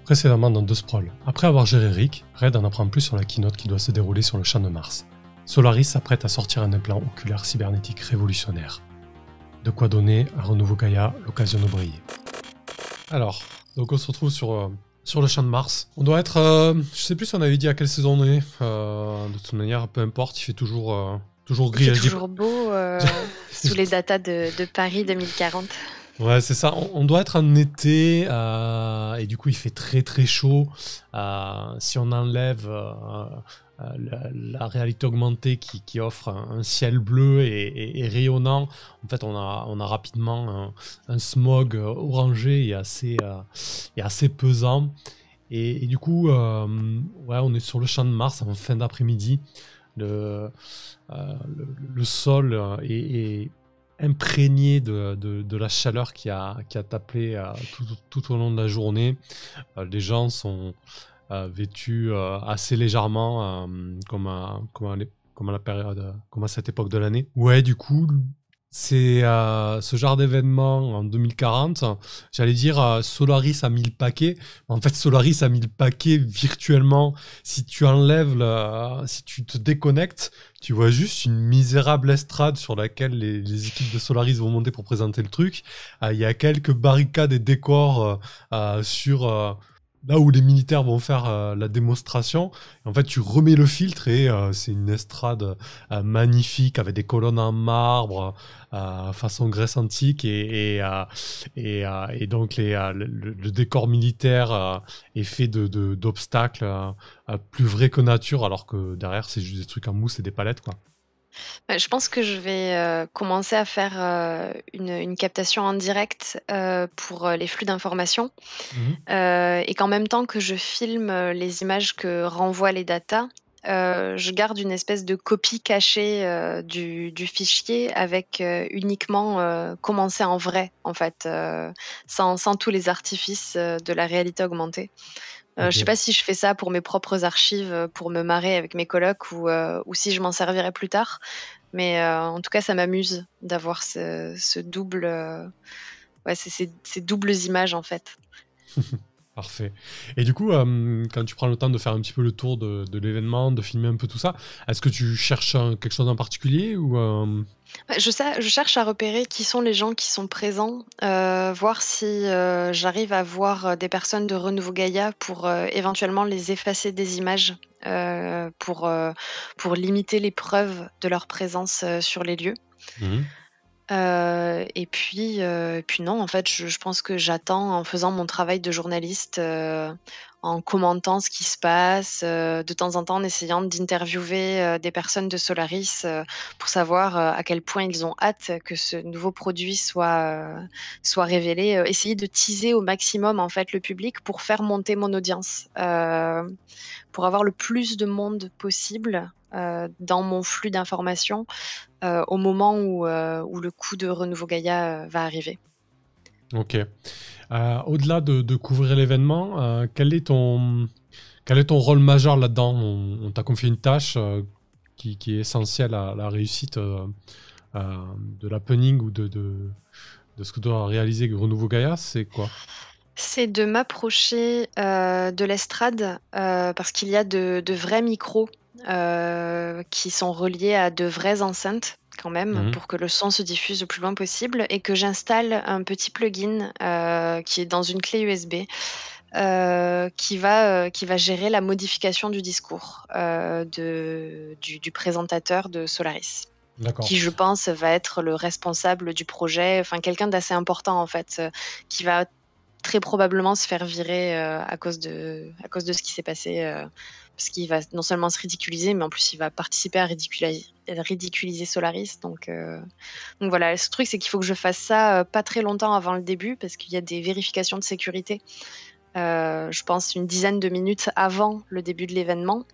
Précédemment dans The Sprawl. Après avoir géré Rick, Red en apprend plus sur la keynote qui doit se dérouler sur le champ de Mars. Solaris s'apprête à sortir un implant oculaire cybernétique révolutionnaire. De quoi donner à Renouveau Gaïa l'occasion de briller. Alors, donc on se retrouve sur le champ de Mars. On doit être, je sais plus si on avait dit à quelle saison on est. De toute manière, peu importe, il fait toujours gris. Il fait toujours beau sous les datas de Paris 2040. Ouais, c'est ça. On doit être en été et du coup il fait très très chaud. Si on enlève la réalité augmentée qui offre un ciel bleu et rayonnant, en fait on a rapidement un smog orangé et assez pesant. Et du coup, ouais, on est sur le champ de Mars en fin d'après-midi. Le sol est imprégné de la chaleur qui a tapé tout au long de la journée. Les gens sont vêtus assez légèrement comme à la période, comme à cette époque de l'année. Ouais, du coup, c'est ce genre d'événement en 2040. J'allais dire Solaris a mis le paquet. En fait, Solaris a mis le paquet virtuellement. Si tu si tu te déconnectes, tu vois juste une misérable estrade sur laquelle les équipes de Solaris vont monter pour présenter le truc. Il y a quelques barricades et décors sur là où les militaires vont faire la démonstration. En fait, tu remets le filtre et c'est une estrade magnifique avec des colonnes en marbre façon Grèce antique et donc le décor militaire est fait d'obstacles plus vrais que nature, alors que derrière c'est juste des trucs en mousse et des palettes, quoi. Je pense que je vais commencer à faire une captation en direct pour les flux d'informations Mhm. et qu'en même temps que je filme les images que renvoient les datas, je garde une espèce de copie cachée du fichier avec uniquement comment c'est en vrai, en fait, sans tous les artifices de la réalité augmentée. Je sais Ok. pas si je fais ça pour mes propres archives, pour me marrer avec mes colocs ou si je m'en servirai plus tard. Mais en tout cas, ça m'amuse d'avoir ce double, ouais, ces doubles images, en fait. Parfait. Et du coup, quand tu prends le temps de faire un petit peu le tour de l'événement, de filmer un peu tout ça, est-ce que tu cherches quelque chose en particulier ou Je cherche à repérer qui sont les gens qui sont présents, voir si, j'arrive à voir, des personnes de Renouveau Gaïa pour, éventuellement les effacer des images, pour limiter les preuves de leur présence, sur les lieux. Mhm. Et puis non, en fait, je pense que j'attends en faisant mon travail de journaliste, en commentant ce qui se passe, de temps en temps en essayant d'interviewer, des personnes de Solaris, pour savoir, à quel point ils ont hâte que ce nouveau produit soit révélé, essayer de teaser au maximum, en fait, le public pour faire monter mon audience, pour avoir le plus de monde possible, dans mon flux d'informations au moment où le coup de Renouveau Gaïa va arriver. Ok. Au-delà de couvrir l'événement, quel est ton rôle majeur là-dedans? On t'a confié une tâche qui est essentielle à la réussite de l'happening ou de ce que doit réaliser Renouveau Gaïa, c'est quoi? C'est de m'approcher de l'estrade parce qu'il y a de vrais micros qui sont reliés à de vraies enceintes quand même Mhm. pour que le son se diffuse le plus loin possible et que j'installe un petit plugin qui est dans une clé USB qui va gérer la modification du discours du présentateur de Solaris. D'accord. Qui, je pense, va être le responsable du projet, enfin quelqu'un d'assez important en fait, qui va très probablement se faire virer à cause de ce qui s'est passé, parce qu'il va non seulement se ridiculiser, mais en plus il va participer à ridiculiser Solaris. Donc voilà, ce truc c'est qu'il faut que je fasse ça pas très longtemps avant le début, parce qu'il y a des vérifications de sécurité, je pense une dizaine de minutes avant le début de l'événement.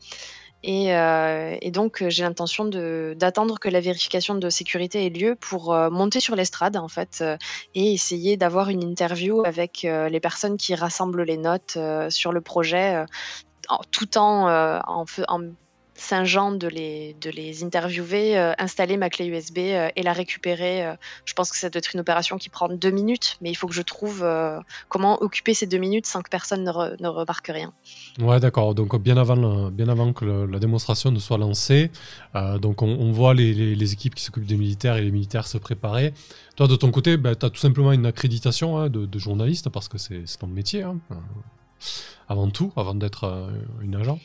Et donc, j'ai l'intention d'attendre que la vérification de sécurité ait lieu pour, monter sur l'estrade, en fait, et essayer d'avoir une interview avec, les personnes qui rassemblent les notes, sur le projet, tout en Saint-Jean de les interviewer, installer ma clé USB, et la récupérer. Je pense que ça doit être une opération qui prend 2 minutes, mais il faut que je trouve, comment occuper ces 2 minutes sans que personne ne remarque rien. Ouais, d'accord. Donc bien avant que la démonstration ne soit lancée, donc on voit les équipes qui s'occupent des militaires et les militaires se préparer. Toi, de ton côté, tu as tout simplement une accréditation, hein, de journaliste parce que c'est ton métier, hein, avant tout, avant d'être une agent.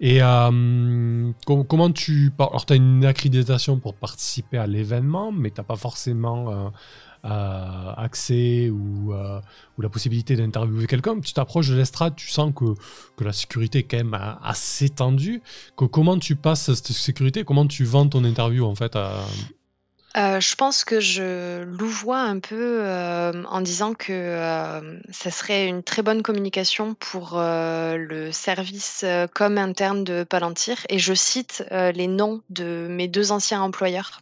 Et comment alors, tu as une accréditation pour participer à l'événement, mais tu n'as pas forcément accès ou la possibilité d'interviewer quelqu'un. Tu t'approches de l'estrade, tu sens que la sécurité est quand même assez tendue. Comment tu passes cette sécurité? Comment tu vends ton interview en fait Je pense que je louvoie un peu, en disant que, ça serait une très bonne communication pour, le service, com interne de Palantir, et je cite, les noms de mes 2 anciens employeurs.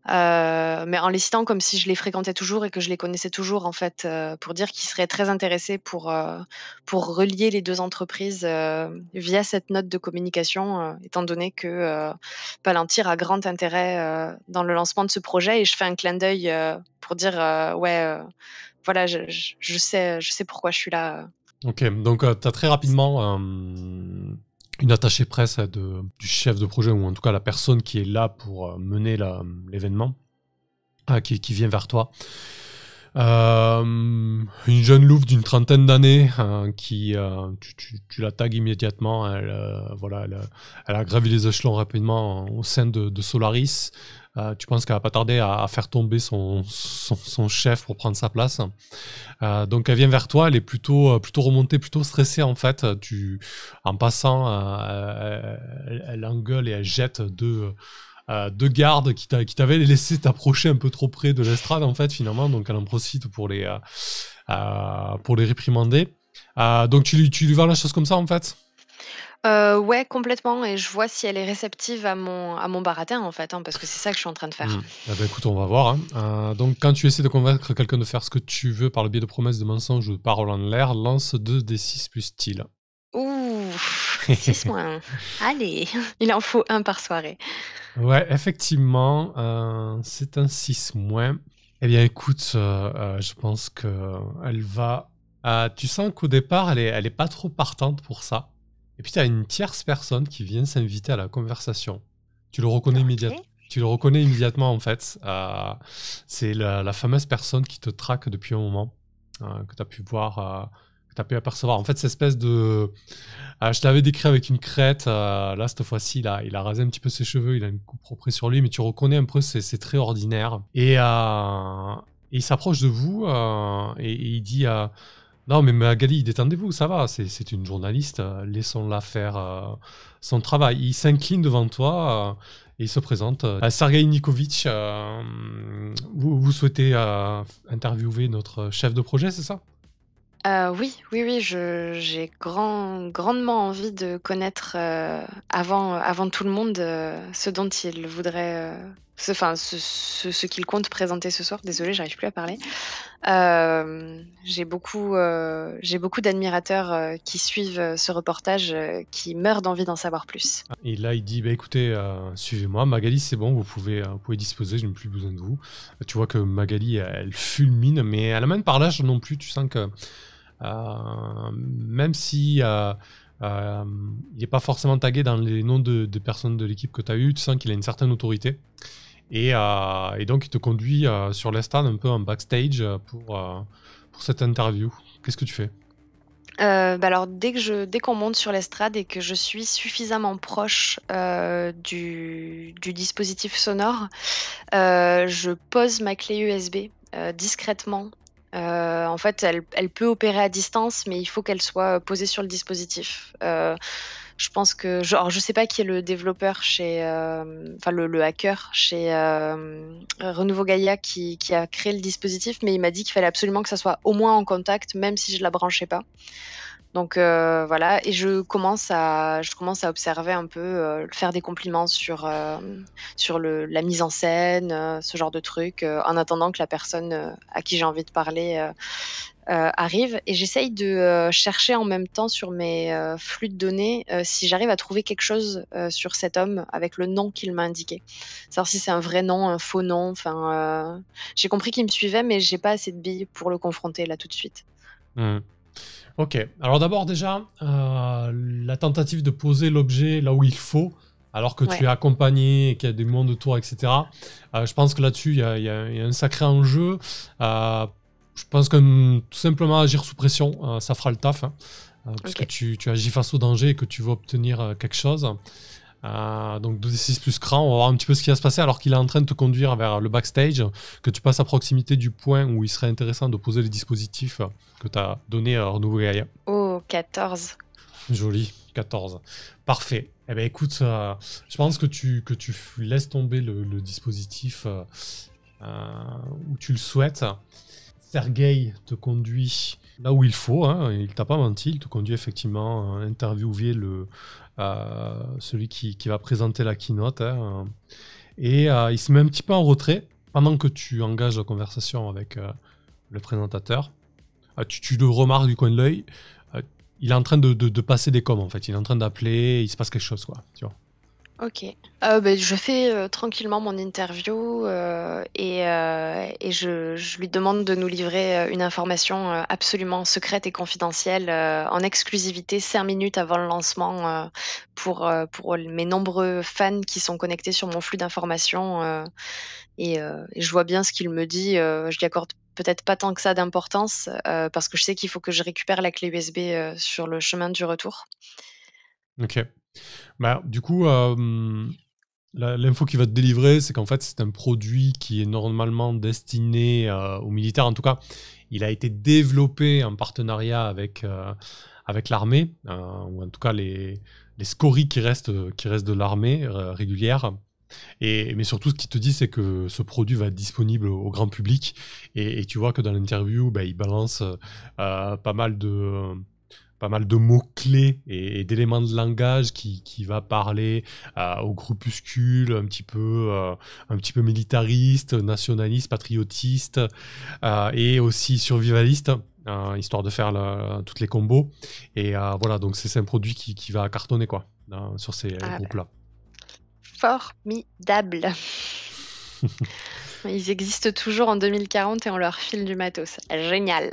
Mais en les citant comme si je les fréquentais toujours et que je les connaissais toujours, en fait, pour dire qu'ils seraient très intéressés pour relier les 2 entreprises, via cette note de communication, étant donné que, Palantir a grand intérêt, dans le lancement de ce projet, et je fais un clin d'œil, pour dire, «Ouais, voilà, je sais pourquoi je suis là». Ok, donc tu as très rapidement une attachée presse du chef de projet, ou en tout cas la personne qui est là pour mener l'événement, qui vient vers toi. Une jeune louve d'une trentaine d'années qui tu la tagues immédiatement. Elle a gravi les échelons rapidement au sein de Solaris. Tu penses qu'elle va pas tarder à faire tomber son chef pour prendre sa place. Donc elle vient vers toi, elle est plutôt remontée, plutôt stressée en fait. En passant, elle engueule et elle jette deux gardes qui t'avaient laissé t'approcher un peu trop près de l'estrade en fait finalement, donc elle en profite pour les réprimander. Donc tu lui vends la chose comme ça en fait. Ouais, complètement, et je vois si elle est réceptive à mon baratin, en fait, hein, parce que c'est ça que je suis en train de faire. Eh ben, écoute, on va voir, hein. Donc quand tu essaies de convaincre quelqu'un de faire ce que tu veux par le biais de promesses, de mensonges ou de paroles en l'air, lance 2d6 plus style. Ouh, 6 moins. Allez, il en faut un par soirée. Ouais, effectivement, c'est un 6 moins. Eh bien, écoute, je pense que elle va. Tu sens qu'au départ, elle est pas trop partante pour ça. Et puis, tu as une tierce personne qui vient s'inviter à la conversation. Tu le reconnais OK. Tu le reconnais immédiatement, en fait. C'est la fameuse personne qui te traque depuis un moment, que tu as pu voir, que tu as pu apercevoir. En fait, cette espèce de. Je t'avais décrit avec une crête. Là, cette fois-ci, il a rasé un petit peu ses cheveux. Il a une coupe propre sur lui, mais tu reconnais un peu ses traits ordinaires. Et il s'approche de vous et il dit non, mais Magali, détendez-vous, ça va. C'est une journaliste. Laissons-la faire son travail. Il s'incline devant toi et il se présente. Sergei Nikovitch, vous souhaitez interviewer notre chef de projet, c'est ça? Oui, oui, oui, je j'ai grandement envie de connaître, avant tout le monde, ce dont il voudrait, ce qu'il compte présenter ce soir. Désolée, j'arrive plus à parler. J'ai beaucoup d'admirateurs, qui suivent, ce reportage, qui meurent d'envie d'en savoir plus. Et là, il dit, bah, écoutez, suivez-moi. Magali, c'est bon, vous pouvez disposer, je n'ai plus besoin de vous. Tu vois que Magali, elle fulmine, mais elle n'a même pas l'âge non plus. Tu sens que même si il n'est pas forcément tagué dans les noms de personnes de l'équipe que tu as eues, tu sens qu'il a une certaine autorité. Et donc, il te conduit sur l'estrade, un peu en backstage pour cette interview. Qu'est-ce que tu fais? Bah, alors dès qu'on monte sur l'estrade et que je suis suffisamment proche, du dispositif sonore, je pose ma clé USB, discrètement. En fait, elle peut opérer à distance, mais il faut qu'elle soit, posée sur le dispositif. Je pense que je sais pas qui est le développeur chez, enfin le hacker chez, Renouveau Gaïa qui a créé le dispositif, mais il m'a dit qu'il fallait absolument que ça soit au moins en contact, même si je la branchais pas. Donc voilà, et je commence à observer un peu, faire des compliments sur, sur la mise en scène, ce genre de trucs, en attendant que la personne, à qui j'ai envie de parler, arrive et j'essaye de, chercher en même temps sur mes, flux de données, si j'arrive à trouver quelque chose, sur cet homme avec le nom qu'il m'a indiqué. Savoir si c'est un vrai nom, un faux nom, enfin, j'ai compris qu'il me suivait mais j'ai pas assez de billes pour le confronter là tout de suite. Mmh. Ok, alors d'abord déjà, la tentative de poser l'objet là où il faut, alors que tu Ouais, es accompagné et qu'il y a des mondes autour, etc. Je pense que là-dessus, il y a un sacré enjeu. Euh, je pense que tout simplement agir sous pression, ça fera le taf, hein, puisque OK. tu agis face au danger et que tu veux obtenir quelque chose. Donc 2d6 plus cran, on va voir un petit peu ce qui va se passer alors qu'il est en train de te conduire vers le backstage, que tu passes à proximité du point où il serait intéressant de poser les dispositifs que tu as donnés à Renouveau Gaïa. Oh 14. Joli, 14. Parfait. Eh ben écoute, je pense que tu laisses tomber le dispositif où tu le souhaites. Sergei te conduit là où il faut, hein, il t'a pas menti, il te conduit effectivement interviewer celui qui va présenter la keynote. Hein, et il se met un petit peu en retrait pendant que tu engages la conversation avec le présentateur. Tu le remarques du coin de l'œil. euh, il est en train de passer des coms en fait. Il est en train d'appeler, il se passe quelque chose quoi. Tu vois. OK. Je fais, tranquillement mon interview, et je lui demande de nous livrer, une information, absolument secrète et confidentielle, en exclusivité 5 minutes avant le lancement, pour mes nombreux fans qui sont connectés sur mon flux d'informations, et je vois bien ce qu'il me dit, je lui accorde peut-être pas tant que ça d'importance, parce que je sais qu'il faut que je récupère la clé USB, sur le chemin du retour. Ok. Bah, du coup, l'info qu'il va te délivrer, c'est qu'en fait, c'est un produit qui est normalement destiné aux militaires. En tout cas, il a été développé en partenariat avec l'armée, ou en tout cas les scories qui restent de l'armée régulière. Mais surtout, ce qu'il te dit, c'est que ce produit va être disponible au grand public. Et tu vois que dans l'interview, bah, il balance pas mal de mots-clés et d'éléments de langage qui va parler au groupuscule un petit peu militariste, nationaliste, patriotiste et aussi survivaliste. Histoire de faire toutes les combos. Et voilà, donc c'est un produit qui va cartonner quoi, sur ces Ah bah, groupes-là. formidable! Ils existent toujours en 2040 et on leur file du matos. Génial.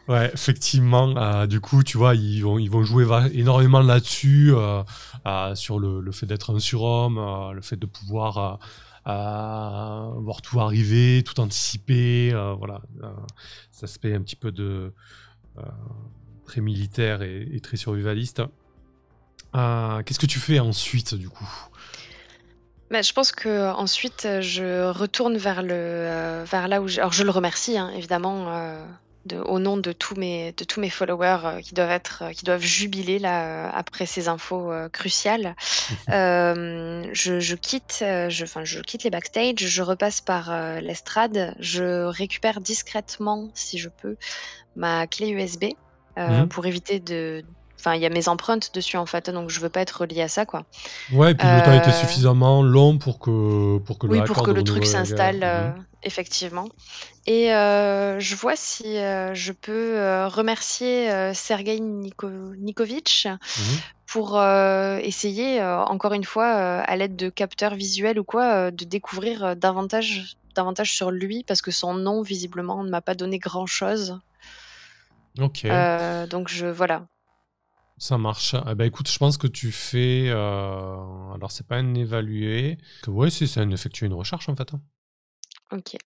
Ouais, effectivement. Du coup, tu vois, ils vont jouer énormément là-dessus, sur le fait d'être un surhomme, le fait de pouvoir voir tout arriver, tout anticiper. Voilà, cet aspect un petit peu euh, très militaire et très survivaliste. Qu'est-ce que tu fais ensuite, du coup? Bah, je pense qu'ensuite, je retourne vers là où alors je le remercie, hein, évidemment, au nom de tous mes followers, qui doivent jubiler là, après ces infos, cruciales. Je quitte, je quitte les backstage, je repasse par, l'estrade, je récupère discrètement, si je peux, ma clé USB, Mhm. pour éviter de enfin, il y a mes empreintes dessus, en fait, donc je veux pas être reliée à ça, quoi. Ouais, et puis le temps était Heu, suffisamment long pour que le oui, pour hacker que de le truc renouveler la guerre. s'installe, Mhm. effectivement et je vois si, je peux, remercier, Sergueï Nikovitch Mhm. pour, essayer, encore une fois, à l'aide de capteurs visuels ou quoi, de découvrir, davantage sur lui parce que son nom visiblement ne m'a pas donné grand chose. Ok. Donc voilà. Ça marche. Eh ben, écoute, je pense que tu fais. Alors, c'est pas un évalué. Ouais, c'est un effectuer une recherche en fait, hein. OK.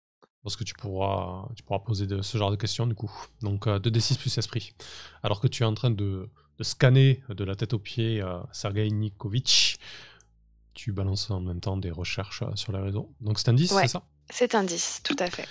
Parce que tu pourras poser ce genre de questions du coup. Donc, 2d6 plus esprit. Alors que tu es en train de scanner de la tête aux pieds Sergei Nikovic, tu balances en même temps des recherches sur les réseaux. Donc, c'est un 10, c'est Ouais, ça? c'est un 10, tout à fait.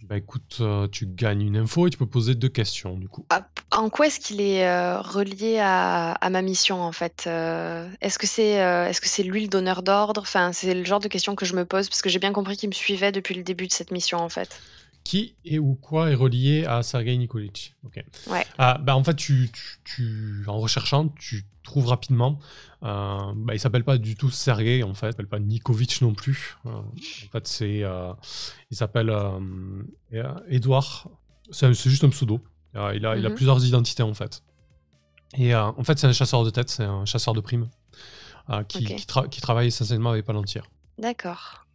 Bah écoute, tu gagnes une info et tu peux poser deux questions du coup. En quoi est-ce qu'il est, relié à ma mission, en fait? Est-ce que c'est lui le donneur d'ordre? Enfin, c'est le genre de questions que je me pose parce que j'ai bien compris qu'il me suivait depuis le début de cette mission, en fait. Qui et ou quoi est relié à Sergei Nikolic? Ok. Ouais. En fait, en recherchant, tu trouves rapidement. Il s'appelle pas du tout Sergei, en fait. Il s'appelle pas Nikovic non plus. En fait, il s'appelle Edouard. C'est juste un pseudo. Il a plusieurs identités, en fait. Et en fait, c'est un chasseur de tête, c'est un chasseur de primes qui travaille essentiellement avec Palantir. D'accord.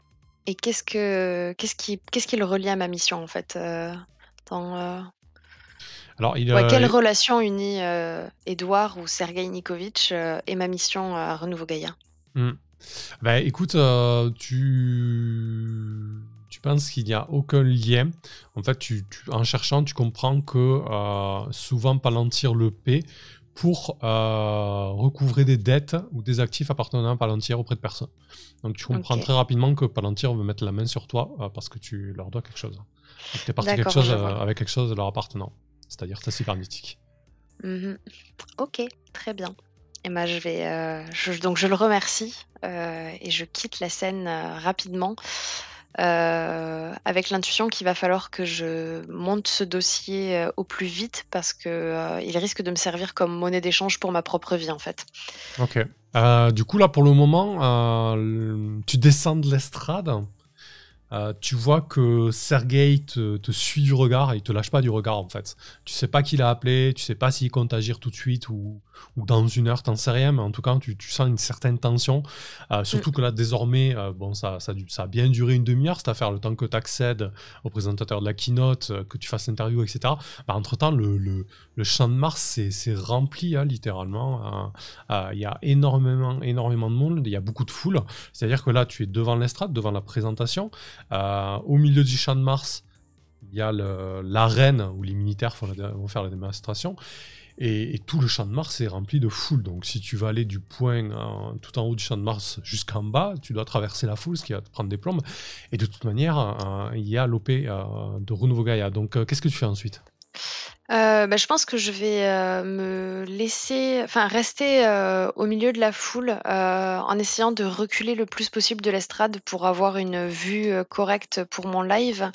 Et qu'est-ce qui le relie à ma mission, en fait, Alors, quelle relation unit Edouard ou Sergei Nikovic et ma mission à Renouveau Gaïa? Écoute, tu penses qu'il n'y a aucun lien. En fait, en cherchant, tu comprends que souvent Palantir le paie pour recouvrer des dettes ou des actifs appartenant à Palantir auprès de personnes. Donc tu comprends très rapidement que Palantir veut mettre la main sur toi parce que tu leur dois quelque chose. Donc tu es parti avec quelque chose de leur appartenant, c'est-à-dire ta cybernétique. Ok, très bien. Et ben donc je le remercie et je quitte la scène rapidement avec l'intuition qu'il va falloir que je monte ce dossier au plus vite parce que il risque de me servir comme monnaie d'échange pour ma propre vie en fait. Ok. Du coup là pour le moment, tu descends de l'estrade. Tu vois que Sergei te suit du regard et il te lâche pas du regard en fait. Tu sais pas qui l'a appelé, tu sais pas s'il compte agir tout de suite ou dans une heure, t'en sais rien, mais en tout cas tu sens une certaine tension. Surtout que là désormais, ça a bien duré une demi-heure cette affaire, le temps que tu accèdes au présentateur de la keynote, que tu fasses l'interview, etc. Entre-temps, le champ de Mars c'est rempli littéralement. Il y a énormément de monde, il y a beaucoup de foule. C'est-à-dire que là tu es devant l'estrade, devant la présentation. Au milieu du champ de Mars, il y a l'arène où les militaires vont faire la démonstration. Et tout le champ de Mars est rempli de foule. Donc si tu vas aller du point tout en haut du champ de Mars jusqu'en bas, tu dois traverser la foule, ce qui va te prendre des plombes. Et de toute manière, il y a l'OP de Renouveau Gaïa. Donc qu'est-ce que tu fais ensuite ? Je pense que je vais rester au milieu de la foule en essayant de reculer le plus possible de l'estrade pour avoir une vue correcte pour mon live.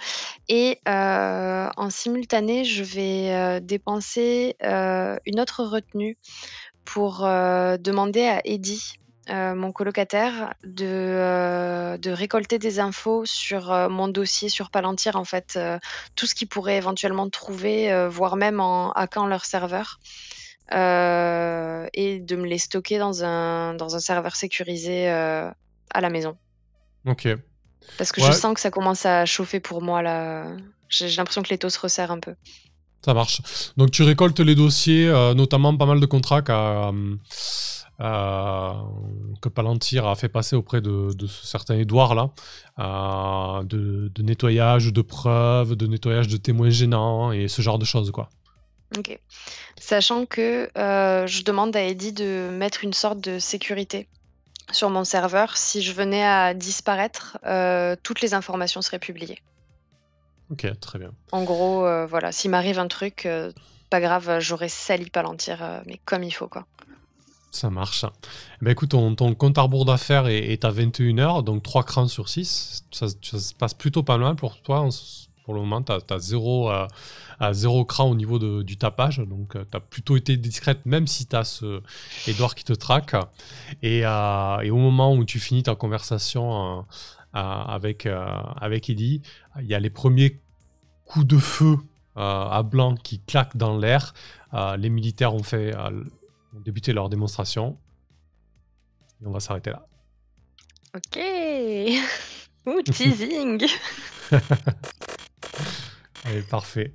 Et en simultané, je vais dépenser une autre retenue pour demander à Eddy, mon colocataire, de récolter des infos sur mon dossier sur Palantir, en fait, tout ce qu'ils pourraient éventuellement trouver, voire même en hackant leur serveur, et de me les stocker dans un serveur sécurisé à la maison. Ok. Parce que je sens que ça commence à chauffer pour moi là. J'ai l'impression que l'étau se resserre un peu. Ça marche. Donc tu récoltes les dossiers, notamment pas mal de contrats que Palantir a fait passer auprès de ce certain Edouard là, de nettoyage de preuves, de nettoyage de témoins gênants et ce genre de choses quoi. Ok. Sachant que je demande à Eddy de mettre une sorte de sécurité sur mon serveur. Si je venais à disparaître, toutes les informations seraient publiées. Ok, très bien. En gros, voilà, s'il m'arrive un truc, pas grave, j'aurais sali Palantir, mais comme il faut, quoi. Ça marche. Écoute, ton compte à rebours d'affaires est à 21h, donc 3 crans sur 6. Ça se passe plutôt pas mal pour toi. Pour le moment, tu as 0 cran au niveau du tapage. Donc, tu as plutôt été discrète, même si tu as ce Edouard qui te traque. Et au moment où tu finis ta conversation avec Eddy, il y a les premiers coups de feu à blanc qui claquent dans l'air. Les militaires ont débuté leur démonstration. Et on va s'arrêter là. Ok. Ouh, teasing. Allez, parfait.